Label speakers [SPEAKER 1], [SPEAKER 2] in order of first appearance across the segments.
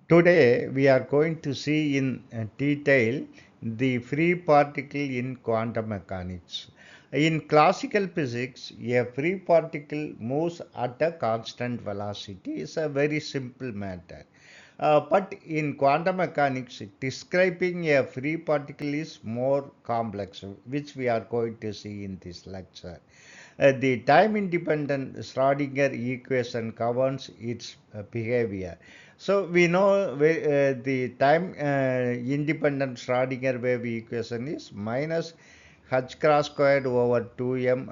[SPEAKER 1] Today we are going to see in detail the free particle in quantum mechanics. In classical physics, a free particle moves at a constant velocity. It's a very simple matter. But in quantum mechanics, describing a free particle is more complex, which we are going to see in this lecture. The time-independent Schrödinger equation governs its behavior. So we know the time-independent Schrödinger wave equation is minus h cross squared over 2m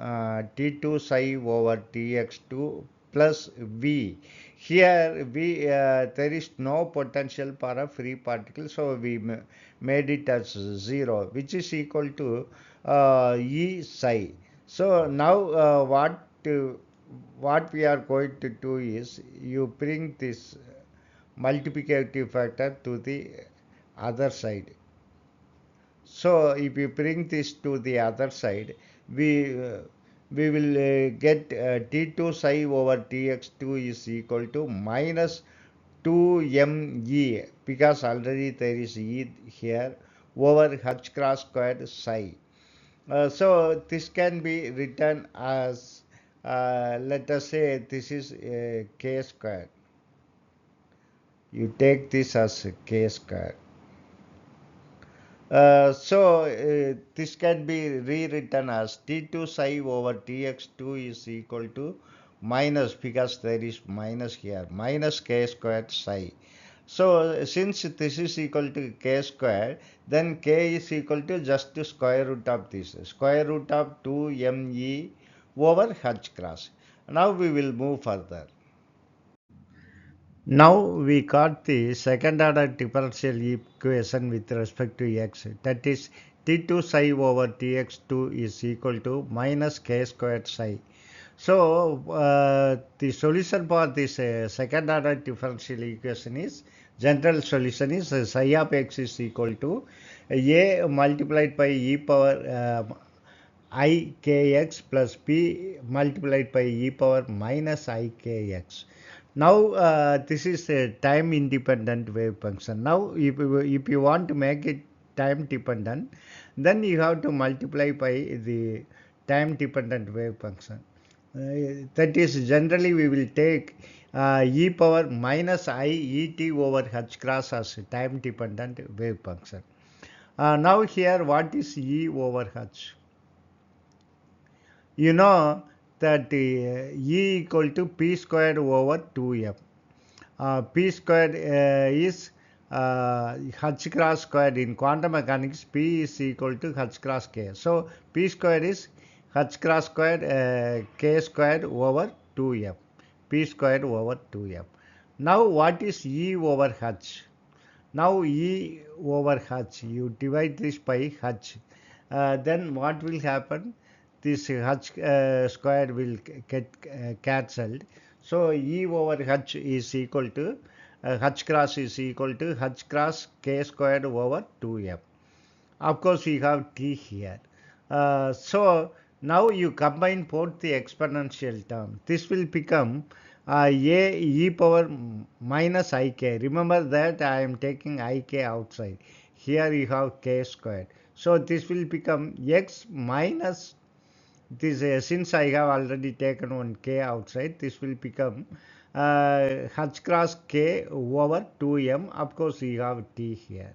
[SPEAKER 1] t2 psi over tx2 plus v. Here there is no potential for a free particle, so we made it as 0, which is equal to E psi. So now what we are going to do is you bring this multiplicative factor to the other side. So if you bring this to the other side, we uh, we will get t2 psi over tx2 is equal to minus 2me, because already there is e here, over h cross squared psi. So this can be written as, let us say this is k square. You take this as k square. This can be rewritten as t2 psi over tx2 is equal to minus, because there is minus here, minus k squared psi. So since this is equal to k square, then k is equal to just the square root of this, square root of 2me over h cross. Now we will move further. Now we got the second order differential equation with respect to x, that is t2 psi over tx2 is equal to minus k squared psi. So the solution for this second order differential equation is, general solution is psi of x is equal to a multiplied by e power I kx plus p multiplied by e power minus I kx. Now this is a time independent wave function. Now if you want to make it time dependent, then you have to multiply by the time dependent wave function. That is, generally we will take e power minus I et over h cross as time dependent wave function. Now here, what is e over h? You know that E equal to P squared over 2M. P squared is H cross squared. In quantum mechanics, P is equal to H cross K. So P squared is H cross squared K squared over 2M. P squared over 2M. Now what is E over H? Now E over H, you divide this by H. Then what will happen? This H square will get cancelled. So E over H is equal to H cross is equal to H cross K squared over 2M. Of course, we have T here. So now you combine both the exponential term. This will become a e power minus ik. Remember that I am taking ik outside. Here you have k squared. So this will become x minus this. Since I have already taken one k outside, this will become h cross k over 2m. Of course, you have t here.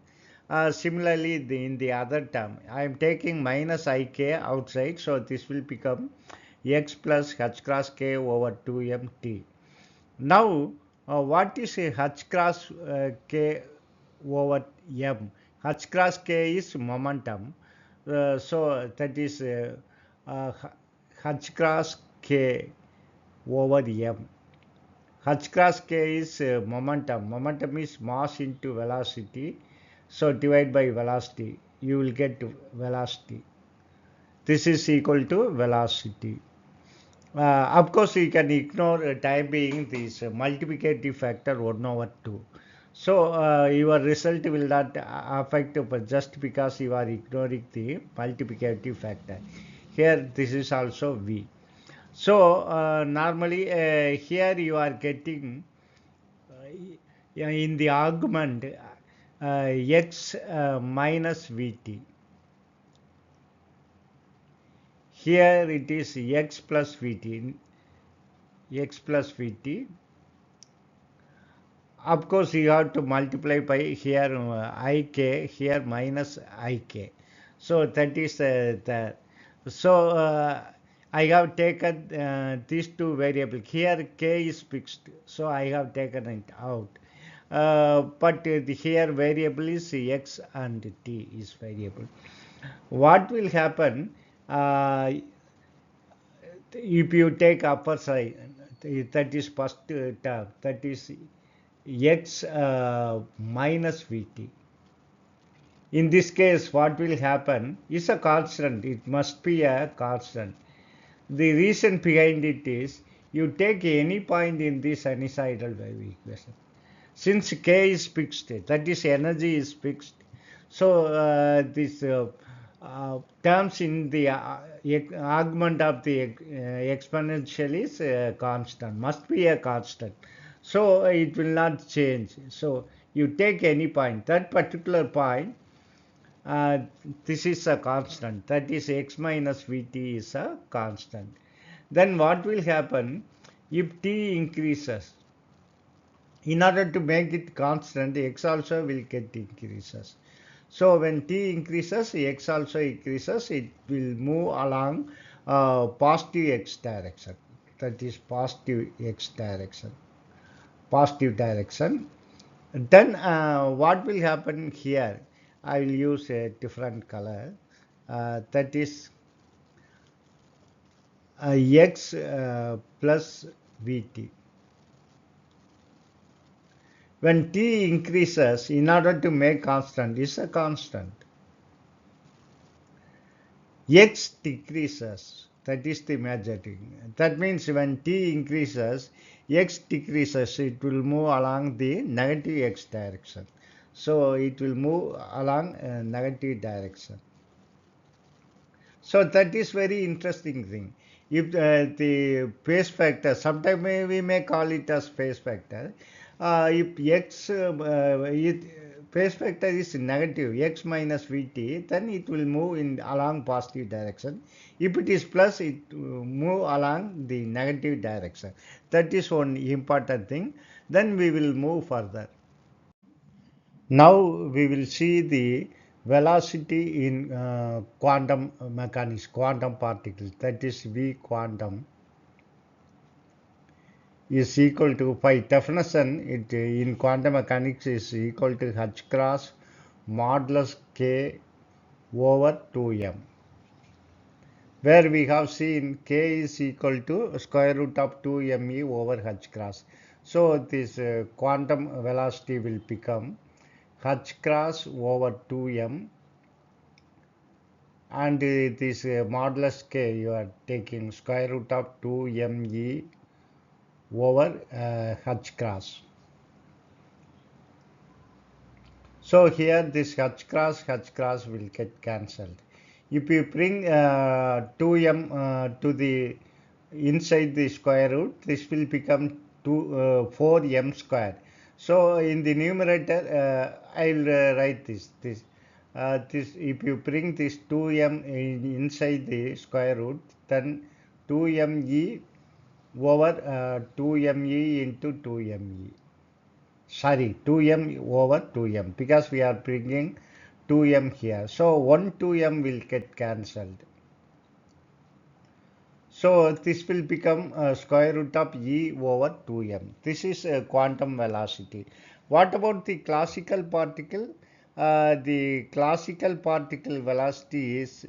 [SPEAKER 1] Similarly, in the other term, I am taking minus ik outside, so this will become x plus h cross k over 2mt. Now, what is a h cross k over m? H cross k is momentum. So that is uh, h cross k over m. H cross k is momentum. Momentum is mass into velocity. So divide by velocity, you will get velocity. This is equal to velocity. Of course, you can ignore time being this multiplicative factor 1 over 2. So your result will not affect just because you are ignoring the multiplicative factor. Here this is also V. So normally here you are getting in the argument x minus vt. Here it is x plus vt, x plus vt. Of course, you have to multiply by here ik, here minus ik. So that is the. So I have taken these two variables. Here k is fixed, so I have taken it out. But here variable is x and t is variable. What will happen if you take upper side? That is first term. That is x minus vt. In this case, what will happen is a constant. It must be a constant. The reason behind it is you take any point in this sinusoidal wave equation. Since k is fixed, that is energy is fixed. So this terms in the augment of the exponential is constant, must be a constant. So it will not change. So you take any point, that particular point, uh, this is a constant, that is x minus vt is a constant. Then what will happen if t increases? In order to make it constant, x also will get increases. So when t increases, x also increases. It will move along positive x direction. That is positive x direction. Positive direction. Then what will happen here? I will use a different color. That is x plus vt. When t increases, in order to make constant, is a constant. X decreases, that is the major thing. That means when t increases, x decreases, it will move along the negative x direction. So it will move along a negative direction. So that is very interesting thing. If the phase factor, sometimes we may call it as phase factor. If x phase factor is negative, x minus vt, then it will move in along positive direction. If it is plus, it move along the negative direction. That is one important thing. Then we will move further. Now we will see the velocity in quantum mechanics, quantum particles. That is V quantum is equal to, by definition, it in quantum mechanics is equal to h cross modulus k over 2m, where we have seen k is equal to square root of 2me over h cross. So this quantum velocity will become h cross over 2m, and this modulus k you are taking square root of 2me over h cross. So here this h cross will get cancelled. If you bring 2m to the inside the square root, this will become 4m square. So in the numerator, I will write this. This if you bring this 2m inside the square root, then 2me over 2me into 2me. Sorry, 2m over 2m, because we are bringing 2m here. So 1 2m will get cancelled. So this will become square root of e over 2m. This is quantum velocity. What about the classical particle? The classical particle velocity is,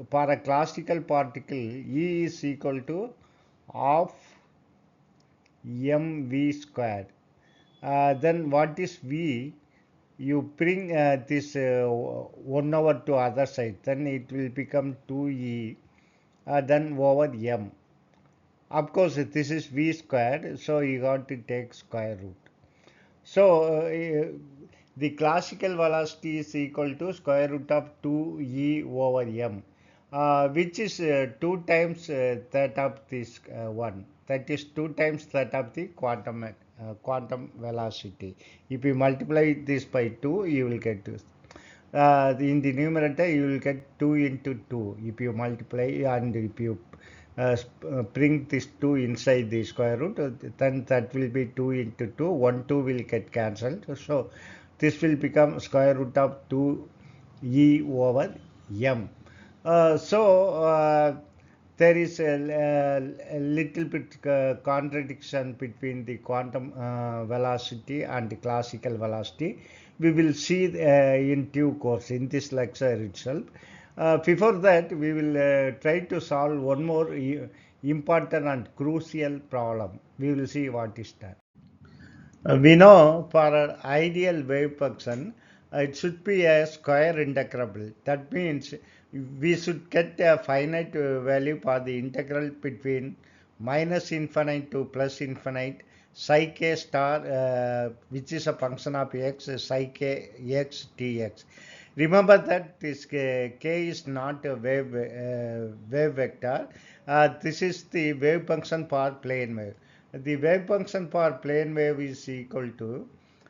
[SPEAKER 1] for a classical particle, E is equal to half mv squared. Then what is v? You bring this 1 over to other side, then it will become 2e, then over m. Of course, this is v squared, so you got to take square root. So the classical velocity is equal to square root of 2e over m, which is 2 times that of this one. That is 2 times that of the quantum quantum velocity. If you multiply this by 2, you will get this. In the numerator, you will get 2 into 2 if you multiply, and if you bring this 2 inside the square root, then that will be 2 into 2. 1 2 will get cancelled. So this will become square root of 2 e over m. So there is a little bit contradiction between the quantum velocity and the classical velocity. We will see in due course in this lecture itself. Before that, we will try to solve one more important and crucial problem. We will see what is that. We know for an ideal wave function, it should be a square integrable. That means we should get a finite value for the integral between minus infinite to plus infinite psi k star, which is a function of x, psi k x dx. Remember that this k is not a wave vector. This is the wave function for plane wave. The wave function for plane wave is equal to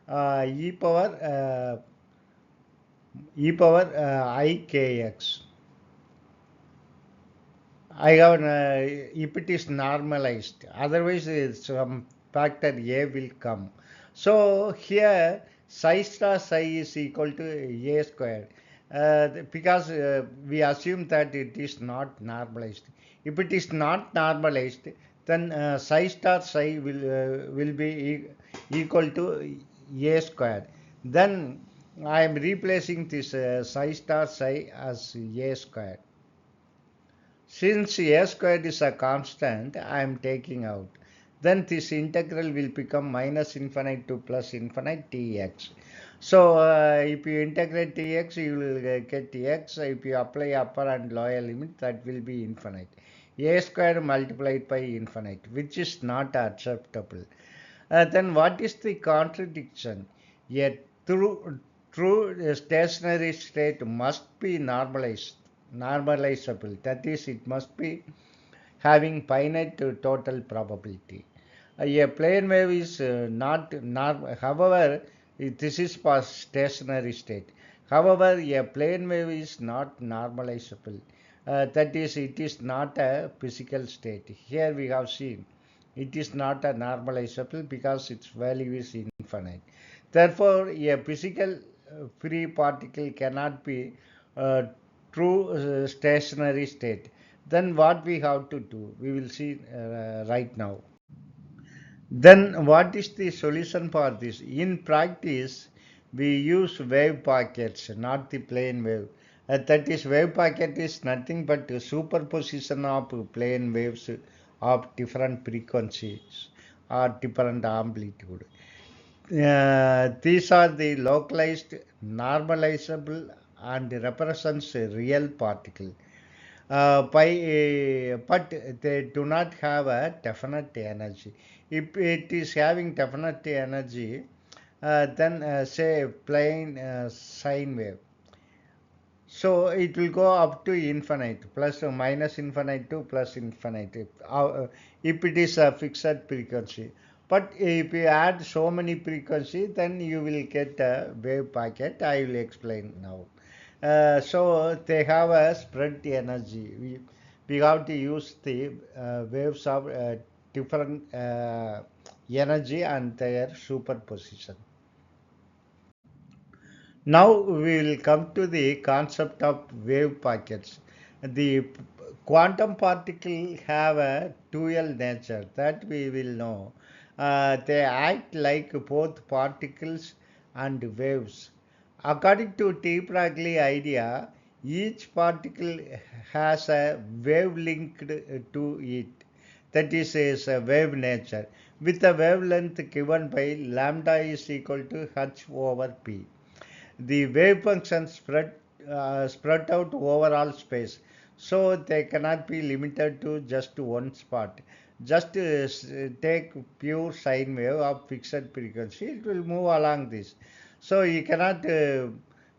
[SPEAKER 1] e power ikx. I have if it is normalized, otherwise some factor a will come. So here psi star psi is equal to a squared, because we assume that it is not normalized. If it is not normalized, then psi star psi will be equal to a squared. Then I am replacing this psi star psi as a squared. Since a squared is a constant, I am taking out. Then this integral will become minus infinite to plus infinite dx. So if you integrate dx, you will get x. If you apply upper and lower limit, that will be infinite. A squared multiplied by infinite, which is not acceptable. Then what is the contradiction? A true stationary state must be normalizable. That is, it must be having finite total probability. A plane wave is not normal. However, this is for stationary state. However, a plane wave is not normalizable. That is, it is not a physical state. Here we have seen it is not a normalizable because its value is infinite. Therefore, a physical free particle cannot be a true stationary state. Then what we have to do, we will see right now. Then what is the solution for this? In practice, we use wave packets, not the plane wave. That is, wave packet is nothing but a superposition of plane waves of different frequencies or different amplitude. These are the localized, normalizable, and represents a real particle. But they do not have a definite energy. If it is having definite energy, then say plane sine wave. So it will go up to infinite, plus or minus infinite to plus infinite, if it is a fixed frequency. But if you add so many frequency, then you will get a wave packet. I will explain now. So they have a spread energy. We have to use the waves of different energy and their superposition. Now we will come to the concept of wave packets. The quantum particles have a dual nature that we will know. They act like both particles and waves. According to T. Bragg idea, each particle has a wave linked to it. That is a wave nature with a wavelength given by lambda is equal to h over p. The wave functions spread out overall space, so they cannot be limited to just one spot. Just take pure sine wave of fixed frequency, it will move along this. So you cannot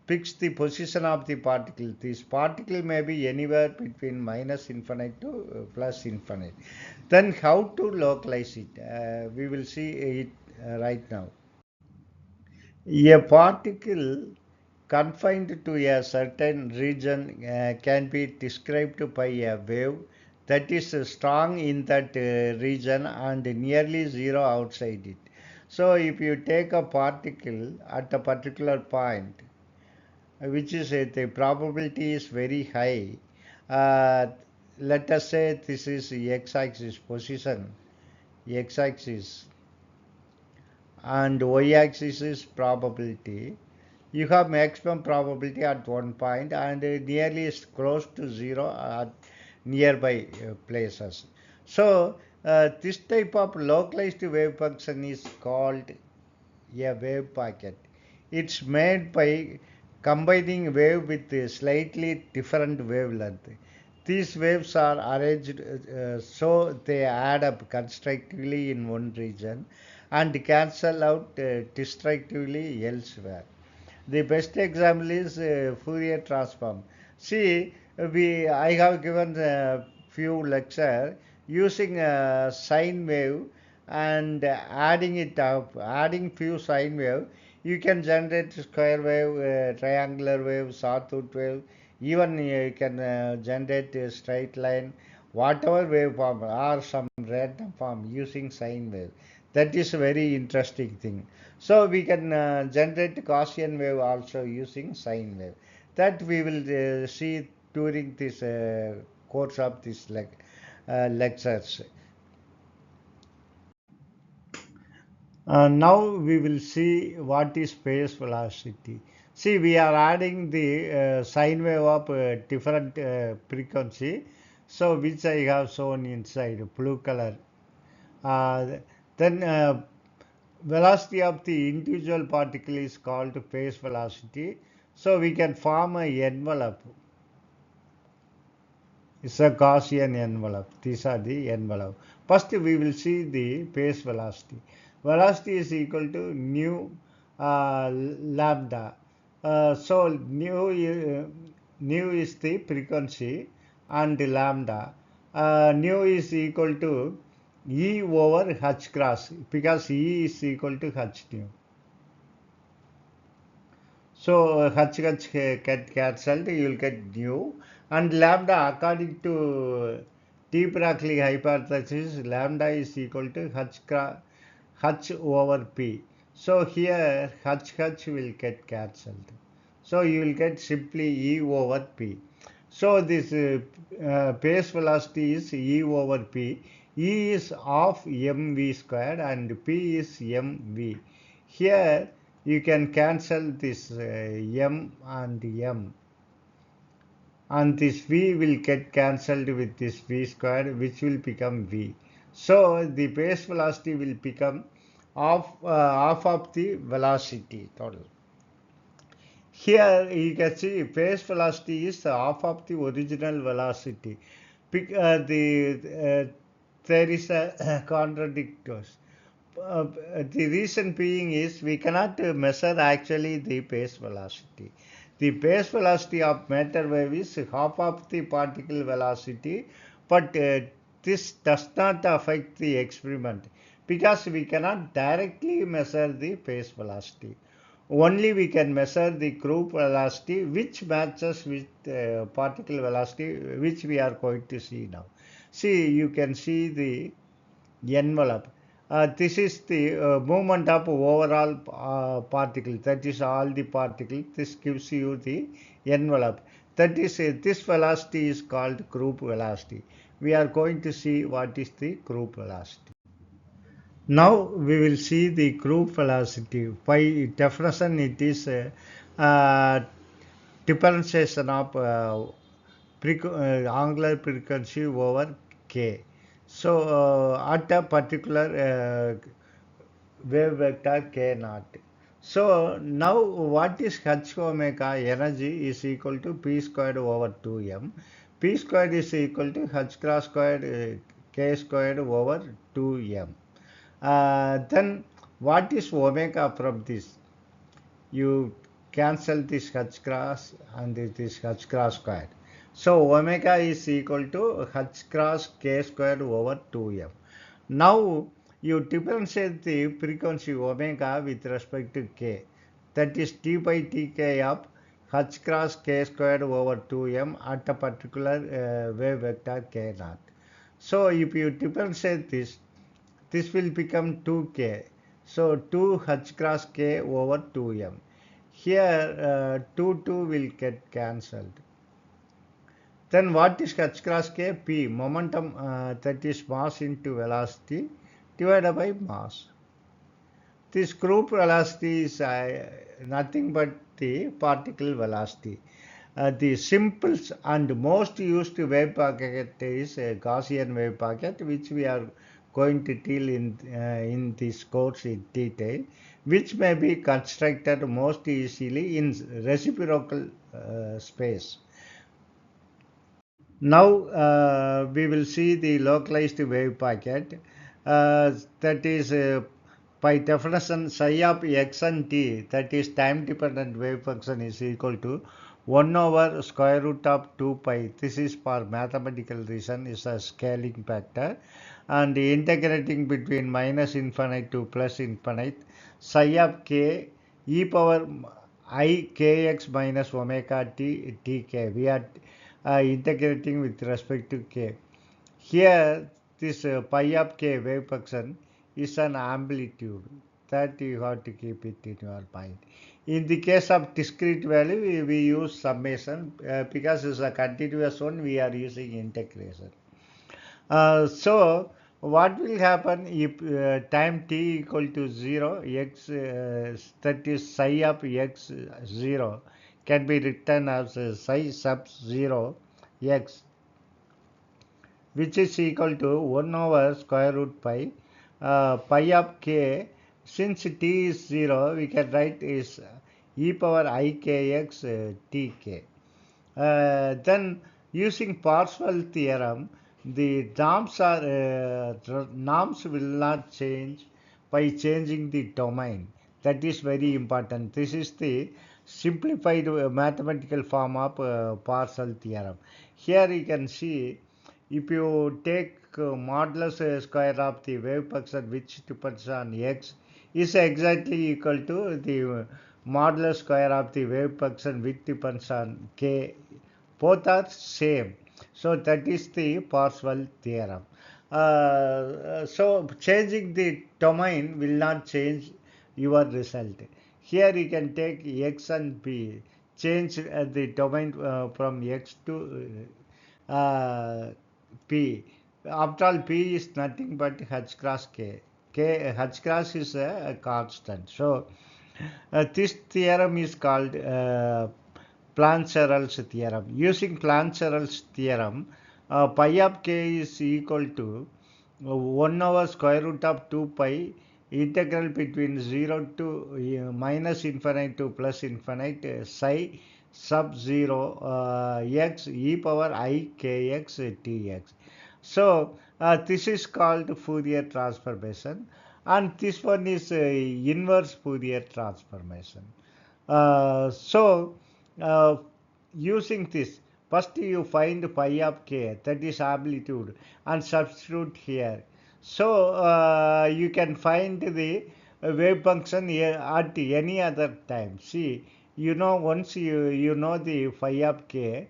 [SPEAKER 1] fix the position of the particle. This particle may be anywhere between minus infinite to plus infinite. Then how to localize it? We will see it right now. A particle confined to a certain region can be described by a wave that is strong in that region and nearly zero outside it. So if you take a particle at a particular point, which is the probability is very high, uh, let us say this is x-axis position, x-axis, and y-axis is probability. You have maximum probability at one point and nearly is close to zero at nearby places. So this type of localized wave function is called a wave packet. It's made by combining wave with a slightly different wavelength. These waves are arranged so they add up constructively in one region and cancel out destructively elsewhere. The best example is Fourier transform. See, I have given a few lecture using a sine wave and adding it up, adding few sine wave, you can generate square wave, triangular wave, sawtooth wave, even you can generate a straight line, whatever waveform or some random form using sine wave. That is a very interesting thing. So we can generate Gaussian wave also using sine wave. That we will see during this course of this lectures. Now we will see what is phase velocity. See, we are adding the sine wave of different frequency. So which I have shown inside blue color. Uh, then velocity of the individual particle is called phase velocity. So we can form a envelope. It's a Gaussian envelope. These are the envelope. First, we will see the phase velocity. Velocity is equal to nu lambda. So nu is the frequency and lambda. Nu is equal to E over h cross because E is equal to h nu. So h get cancelled, you will get nu, and lambda according to de Broglie hypothesis, lambda is equal to h over p. So here h will get cancelled. So you will get simply E over p. So this phase velocity is E over p. E is of mv squared and p is mv. Here you can cancel this m and m, and this v will get cancelled with this v squared, which will become v. So the base velocity will become half of the velocity total. Here you can see phase velocity is half of the original velocity. There is a contradiction. The reason being is we cannot measure actually the phase velocity. The phase velocity of matter wave is half of the particle velocity, but this does not affect the experiment because we cannot directly measure the phase velocity. Only we can measure the group velocity which matches with particle velocity, which we are going to see now. See, you can see the envelope. This is the movement of overall particle, that is all the particle. This gives you the envelope. That is this velocity is called group velocity. We are going to see what is the group velocity. Now we will see the group velocity. By definition, it is differentiation of angular frequency over k. So at a particular wave vector k naught. So now what is h omega energy is equal to p squared over 2m. P squared is equal to h cross squared k squared over 2m. Then what is omega from this? You cancel this h cross and this h cross squared. So omega is equal to h cross k squared over 2m. Now you differentiate the frequency omega with respect to k. That is d by dk of h cross k squared over 2m at a particular wave vector k naught. So if you differentiate this, this will become 2k. So 2 h cross k over 2m. Here 2 will get cancelled. Then what is h cross k? P, momentum, that is mass into velocity divided by mass. This group velocity is nothing but the particle velocity. The simplest and most used wave packet is a Gaussian wave packet, which we are going to deal in this course in detail, which may be constructed most easily in reciprocal space. Now we will see the localized wave packet. That is by definition psi of x and t, that is time dependent wave function, is equal to 1 over square root of 2 pi. This is for mathematical reason is a scaling factor, and integrating between minus infinite to plus infinite psi of k e power I kx minus omega t tk. We are integrating with respect to k. Here, this pi of k wave function is an amplitude that you have to keep it in your mind. In the case of discrete value, we use summation. Because it's a continuous one, we are using integration. So what will happen if time t equal to 0, x, that is psi of x 0, can be written as psi sub 0 x, which is equal to 1 over square root pi, pi of k. Since t is 0, we can write is e power ikx tk. Then using Parseval theorem, the norms will not change by changing the domain. That is very important. This is the simplified mathematical form of Parseval theorem. Here you can see, if you take modulus square of the wave function which depends on x is exactly equal to the modulus square of the wave function which depends on k. Both are same. So that is the Parseval theorem. So changing the domain will not change your result. Here you can take x and p, change the domain from x to p. After all, p is nothing but h cross k. H cross is a constant. So this theorem is called Plancherel's theorem. Using Plancherel's theorem, pi of k is equal to 1 over square root of 2 pi integral between 0 to minus infinite to plus infinite psi sub 0 x e power I kx dx. So this is called Fourier transformation, and this one is inverse Fourier transformation. So using this, first you find pi of k, that is amplitude, and substitute here. So you can find the wave function at any other time. See, once you know the phi of k,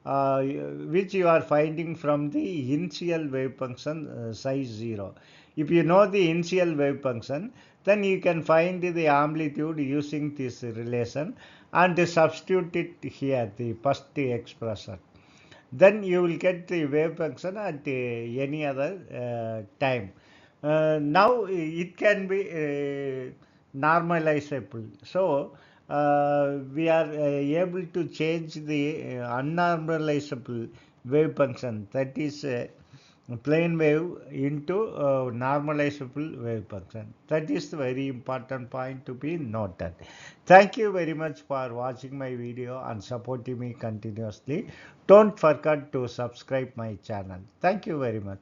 [SPEAKER 1] which you are finding from the initial wave function size 0. If you know the initial wave function, then you can find the amplitude using this relation and substitute it here, the first expression. Then you will get the wave function at any other time. Now it can be normalizable. So we are able to change the unnormalizable wave function, that is plane wave, into normalizable wave function. That is the very important point to be noted. Thank you very much for watching my video and supporting me continuously. Don't forget to subscribe my channel. Thank you very much.